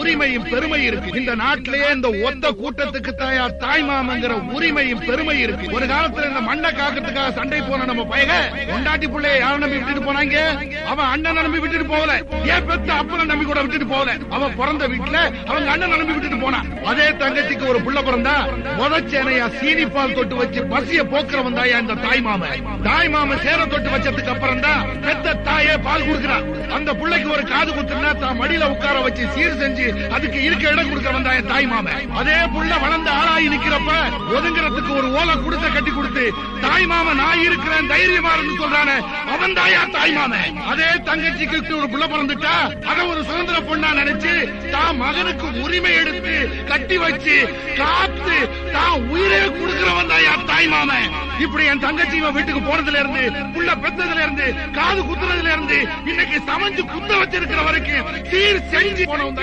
உரிமையும் பெருமை இருக்கு. இந்த நாட்டிலேயே இந்த ஒத்த கூட்டத்துக்கு தாய் மாமங்கிற உரிமையும் பெருமை இருக்கு. ஒரு காலத்துல இந்த மண்ணை காக்கிறதுக்காக சண்டை போன நம்ம பையக கொண்டாட்டி பிள்ளைய யாரை நம்பி விட்டுட்டு போனாங்க? அவன் அண்ணன் நம்பி விட்டுட்டு போகல. ஏன் பெத்த அப்பனை நம்பி கூட விட்டுட்டு போகல. அவன் பிறந்த வீட்டுல அவங்க அண்ணன் நம்பி விட்டுட்டு போனான். அதே தங்கச்சிக்கு ஒரு புள்ள பிறந்தா முதச்சேனையா சீனிப்பால் தொட்டு வச்சு பசிய போக்குறவன் தாயா இந்த தாய் மாமன் சேர தொட்டு வச்சதுக்கு அப்புறம் தான் பெத்த தாயே பால் கொடுக்கிறான். அந்த பிள்ளைக்கு ஒரு காது குத்துனா தான் மடியில உட்கார வச்சு சீர் செஞ்சு அதுக்கு இருக்க இடம் கொடுக்கிறவன் தான் தாய் மாமன். அதே புள்ள வளர்ந்து ஆளாகி நிக்கிறப்ப ஒதுங்கிறதுக்கு ஒரு ஓலை கொடுத்த கட்டி கொடுத்து தாய் மாமன் நான் இருக்கிறேன் தைரியமா இருந்து சொல்றானே அவன் தாயா தாய் மாமன். அதே தங்கச்சிக்கு ஒரு புள்ள பிறந்துட்டா அத ஒரு சுதந்திர பொண்ணா நினைச்சு தான் மகனுக்கு உரிமை எடுத்து கட்டி வச்சு காத்து தான் உயிரை கொடுக்கிறவன் தாயா தாய் மாமன். இப்படி என் தங்கச்சி வீட்டுக்கு போனதுல இருந்து புள்ள பெத்ததுல இருந்து காது குத்துறதுல இருந்து இன்னைக்கு சமைஞ்சு குத்த வச்சிருக்கிற வரைக்கும் சீர் செஞ்சு போனவன்